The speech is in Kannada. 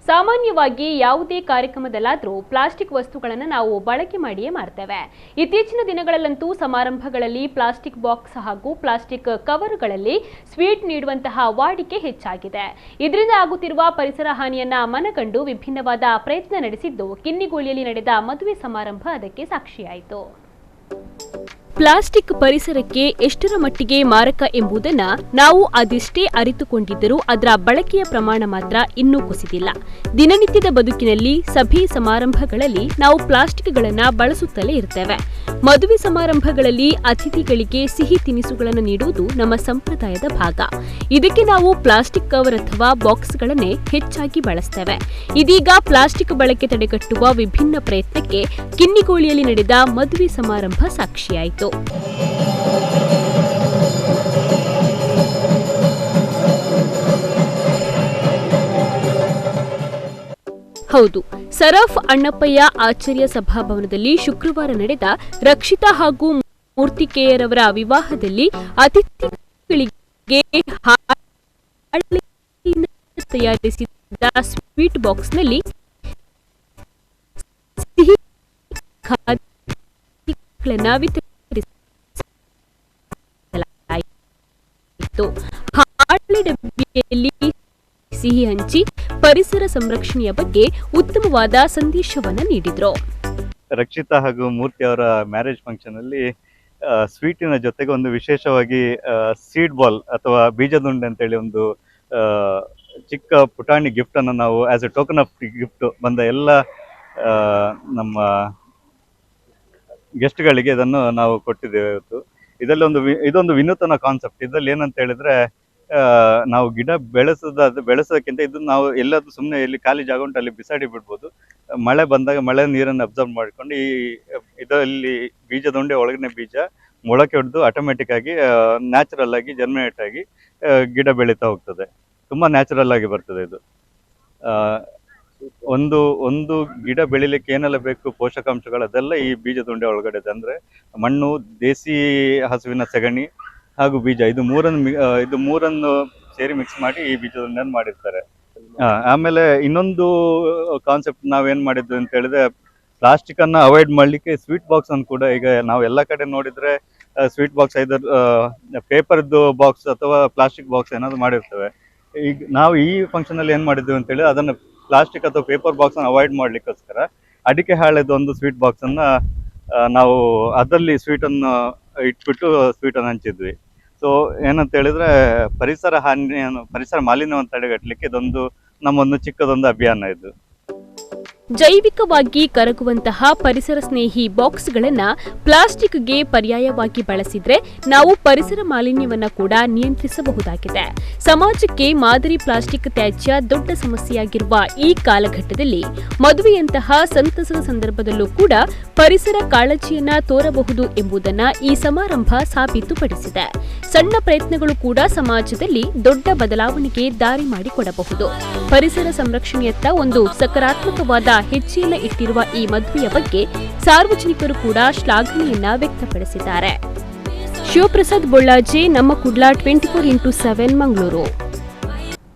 ಸಾಮಾನ್ಯವಾಗಿ ಯಾವುದೇ ಕಾರ್ಯಕ್ರಮದಲ್ಲಾದರೂ ಪ್ಲಾಸ್ಟಿಕ್ ವಸ್ತುಗಳನ್ನು ನಾವು ಬಳಕೆ ಮಾಡಿಯೇ ಮಾಡ್ತೇವೆ. ಇತ್ತೀಚಿನ ದಿನಗಳಲ್ಲಂತೂ ಸಮಾರಂಭಗಳಲ್ಲಿ ಪ್ಲಾಸ್ಟಿಕ್ ಬಾಕ್ಸ್ ಹಾಗೂ ಪ್ಲಾಸ್ಟಿಕ್ ಕವರ್ಗಳಲ್ಲಿ ಸ್ವೀಟ್ ನೀಡುವಂತಹ ವಾಡಿಕೆ ಹೆಚ್ಚಾಗಿದೆ. ಇದರಿಂದ ಆಗುತ್ತಿರುವ ಪರಿಸರ ಹಾನಿಯನ್ನ ಮನಗಂಡು ವಿಭಿನ್ನವಾದ ಪ್ರಯತ್ನ ನಡೆಸಿದ್ದು ಕಿನ್ನಿಗೋಳಿಯಲ್ಲಿ ನಡೆದ ಮದುವೆ ಸಮಾರಂಭ ಅದಕ್ಕೆ ಸಾಕ್ಷಿಯಾಯಿತು. ಪ್ಲಾಸ್ಟಿಕ್ ಪರಿಸರಕ್ಕೆ ಎಷ್ಟರ ಮಟ್ಟಿಗೆ ಮಾರಕ ಎಂಬುದನ್ನು ನಾವು ಅದೆಷ್ಟೇ ಅರಿತುಕೊಂಡಿದ್ದರೂ ಅದರ ಬಳಕೆಯ ಪ್ರಮಾಣ ಮಾತ್ರ ಇನ್ನೂ ಕುಸಿದಿಲ್ಲ. ದಿನನಿತ್ಯದ ಬದುಕಿನಲ್ಲಿ ಸಭೆ ಸಮಾರಂಭಗಳಲ್ಲಿ ನಾವು ಪ್ಲಾಸ್ಟಿಕ್ಗಳನ್ನು ಬಳಸುತ್ತಲೇ ಇರ್ತೇವೆ. ಮದುವೆ ಸಮಾರಂಭಗಳಲ್ಲಿ ಅತಿಥಿಗಳಿಗೆ ಸಿಹಿ ತಿನಿಸುಗಳನ್ನು ನೀಡುವುದು ನಮ್ಮ ಸಂಪ್ರದಾಯದ ಭಾಗ. ಇದಕ್ಕೆ ನಾವು ಪ್ಲಾಸ್ಟಿಕ್ ಕವರ್ ಅಥವಾ ಬಾಕ್ಸ್ಗಳನ್ನೇ ಹೆಚ್ಚಾಗಿ ಬಳಸ್ತೇವೆ. ಇದೀಗ ಪ್ಲಾಸ್ಟಿಕ್ ಬಳಕೆ ತಡೆಗಟ್ಟುವ ವಿಭಿನ್ನ ಪ್ರಯತ್ನಕ್ಕೆ ಕಿನ್ನಿಗೋಳಿಯಲ್ಲಿ ನಡೆದ ಮದುವೆ ಸಮಾರಂಭ ಸಾಕ್ಷಿಯಾಯಿತು. ಹೌದು, ಸರಫ್ ಅಣ್ಣಪ್ಪಯ್ಯ ಆಚಾರ್ಯ ಸಭಾಭವನದಲ್ಲಿ ಶುಕ್ರವಾರ ನಡೆದ ರಕ್ಷಿತಾ ಹಾಗೂ ಮೂರ್ತಿಕೇಯರವರ ವಿವಾಹದಲ್ಲಿ ಅತಿಥಿಗಳಿಗೆ ತಯಾರಿಸಿದ ಸ್ವೀಟ್ ಬಾಕ್ಸ್ನಲ್ಲಿ ಸಿಹಿ ಖಾದ್ಯಗಳನ್ನು ವಿತರಿಸಲಾಯಿತು. ಹಾಳೆ ಡಬ್ಬಿಯಲ್ಲಿ ಸಿಹಿ ಹಂಚಿ ಪರಿಸರ ಸಂರಕ್ಷಣೆಯ ಬಗ್ಗೆ ಉತ್ತಮವಾದ ಸಂದೇಶವನ್ನು ನೀಡಿದ್ರು. ರಕ್ಷಿತಾ ಹಾಗೂ ಮೂರ್ತಿ ಅವರ ಮ್ಯಾರೇಜ್ ಫಂಕ್ಷನ್ ಅಲ್ಲಿ ಸ್ವೀಟಿನ ಜೊತೆಗೆ ಒಂದು ವಿಶೇಷವಾಗಿ ಸೀಡ್ ಬಾಲ್ ಅಥವಾ ಬೀಜದುಂಡೆ ಅಂತೇಳಿ ಒಂದು ಚಿಕ್ಕ ಪುಟಾಣಿ ಗಿಫ್ಟ್ ಅನ್ನು ನಾವು as A token of gift ಬಂದ ಎಲ್ಲ ನಮ್ಮ ಗೆಸ್ಟ್ಗಳಿಗೆ ಇದನ್ನು ನಾವು ಕೊಟ್ಟಿದ್ದೇವೆ ಇವತ್ತು. ಇದರಲ್ಲಿ ಇದೊಂದು ವಿನೂತನ ಕಾನ್ಸೆಪ್ಟ್. ಇದರಲ್ಲಿ ಏನಂತ ಹೇಳಿದ್ರೆ, ನಾವು ಗಿಡ ಬೆಳೆಸೋದಕ್ಕಿಂತ ಇದು ನಾವು ಎಲ್ಲಾದ್ರೂ ಸುಮ್ಮನೆ ಎಲ್ಲಿ ಖಾಲಿ ಜಾಗ ಉಂಟು ಅಲ್ಲಿ ಬಿಸಾಡಿ ಬಿಡ್ಬೋದು. ಮಳೆ ಬಂದಾಗ ಮಳೆ ನೀರನ್ನು ಅಬ್ಸರ್ವ್ ಮಾಡ್ಕೊಂಡು ಇದರಲ್ಲಿ ಬೀಜದುಂಡೆ ಒಳಗಿನ ಬೀಜ ಮೊಳಕೆ ಹೊಡೆದು ಆಟೋಮೆಟಿಕ್ ಆಗಿ ನ್ಯಾಚುರಲ್ ಆಗಿ ಜರ್ಮಿನೇಟ್ ಆಗಿ ಗಿಡ ಬೆಳೀತಾ ಹೋಗ್ತದೆ. ತುಂಬಾ ನ್ಯಾಚುರಲ್ ಆಗಿ ಬರ್ತದೆ ಇದು. ಒಂದು ಗಿಡ ಬೆಳಿಲಿಕ್ಕೆ ಏನೆಲ್ಲ ಬೇಕು ಪೋಷಕಾಂಶಗಳು ಅದೆಲ್ಲ ಈ ಬೀಜದುಂಡೆ ಒಳಗಡೆ ಇದೆ. ಅಂದ್ರೆ ಮಣ್ಣು, ದೇಸಿ ಹಸುವಿನ ಸಗಣಿ ಹಾಗೂ ಬೀಜ, ಇದು ಮೂರನ್ನು ಸೇರಿ ಮಿಕ್ಸ್ ಮಾಡಿ ಈ ಬೀಜದುಂಡೆಯನ್ನು ಮಾಡಿರ್ತಾರೆ. ಆಮೇಲೆ ಇನ್ನೊಂದು ಕಾನ್ಸೆಪ್ಟ್ ನಾವೇನ್ ಮಾಡಿದ್ವಿ ಅಂತ ಹೇಳಿದ್ರೆ, ಪ್ಲಾಸ್ಟಿಕ್ ಅನ್ನ ಅವಾಯ್ಡ್ ಮಾಡ್ಲಿಕ್ಕೆ ಸ್ವೀಟ್ ಬಾಕ್ಸ್ ಅನ್ನು ಕೂಡ ಈಗ ನಾವು ಎಲ್ಲ ಕಡೆ ನೋಡಿದ್ರೆ ಸ್ವೀಟ್ ಬಾಕ್ಸ್ ಐದರ್ ಪೇಪರ್ದು ಬಾಕ್ಸ್ ಅಥವಾ ಪ್ಲಾಸ್ಟಿಕ್ ಬಾಕ್ಸ್ ಏನಾದ್ರು ಮಾಡಿರ್ತೇವೆ. ಈಗ ನಾವು ಈ ಫಂಕ್ಷನ್ ಅಲ್ಲಿ ಏನ್ ಮಾಡಿದ್ವಿ ಅಂತ ಹೇಳಿ, ಅದನ್ನ ಪ್ಲಾಸ್ಟಿಕ್ ಅಥವಾ ಪೇಪರ್ ಬಾಕ್ಸ್ ಅನ್ನು ಅವಾಯ್ಡ್ ಮಾಡ್ಲಿಕ್ಕೋಸ್ಕರ ಅಡಿಕೆ ಹಾಳೆದು ಒಂದು ಸ್ವೀಟ್ ಬಾಕ್ಸ್ ಅನ್ನ ನಾವು ಅದರಲ್ಲಿ ಸ್ವೀಟ್ ಅನ್ನು ಇಟ್ಬಿಟ್ಟು ಸ್ವೀಟ್ ಅನ್ನು ಹಂಚಿದ್ವಿ. ಸೊ ಏನಂತ ಹೇಳಿದ್ರೆ, ಪರಿಸರ ಮಾಲಿನ್ಯವನ್ನು ತಡೆಗಟ್ಟಲಿಕ್ಕೆ ಇದೊಂದು ನಮ್ಮೊಂದು ಚಿಕ್ಕದೊಂದು ಅಭಿಯಾನ ಇದು. ಜೈವಿಕವಾಗಿ ಕರಗುವಂತಹ ಪರಿಸರ ಸ್ನೇಹಿ ಬಾಕ್ಸ್ಗಳನ್ನು ಪ್ಲಾಸ್ಟಿಕ್ಗೆ ಪರ್ಯಾಯವಾಗಿ ಬಳಸಿದ್ರೆ ನಾವು ಪರಿಸರ ಮಾಲಿನ್ಯವನ್ನು ಕೂಡ ನಿಯಂತ್ರಿಸಬಹುದಾಗಿದೆ. ಸಮಾಜಕ್ಕೆ ಮಾದರಿ ಪ್ಲಾಸ್ಟಿಕ್ ತ್ಯಾಜ್ಯ ದೊಡ್ಡ ಸಮಸ್ಯೆಯಾಗಿರುವ ಈ ಕಾಲಘಟ್ಟದಲ್ಲಿ ಮದುವೆಯಂತಹ ಸಂತಸದ ಸಂದರ್ಭದಲ್ಲೂ ಕೂಡ ಪರಿಸರ ಕಾಳಜಿಯನ್ನ ತೋರಬಹುದು ಎಂಬುದನ್ನು ಈ ಸಮಾರಂಭ ಸಾಬೀತುಪಡಿಸಿದೆ. ಸಣ್ಣ ಪ್ರಯತ್ನಗಳು ಕೂಡ ಸಮಾಜದಲ್ಲಿ ದೊಡ್ಡ ಬದಲಾವಣೆಗೆ ದಾರಿ ಮಾಡಿಕೊಡಬಹುದು. ಪರಿಸರ ಸಂರಕ್ಷಣೆಯತ್ತ ಒಂದು ಸಕಾರಾತ್ಮಕವಾದ ಹೆಜ್ಜೆಯನ್ನು ಇಟ್ಟಿರುವ ಈ ಮದುವೆಯ ಬಗ್ಗೆ ಸಾರ್ವಜನಿಕರು ಕೂಡ ಶ್ಲಾಘನೆಯನ್ನ ವ್ಯಕ್ತಪಡಿಸಿದ್ದಾರೆ. ಶಿವಪ್ರಸಾದ್ ಬೊಳ್ಳಾಜೆ, ನಮ್ಮ ಕುಡ್ಲ 24x7 ಮಂಗಳೂರು.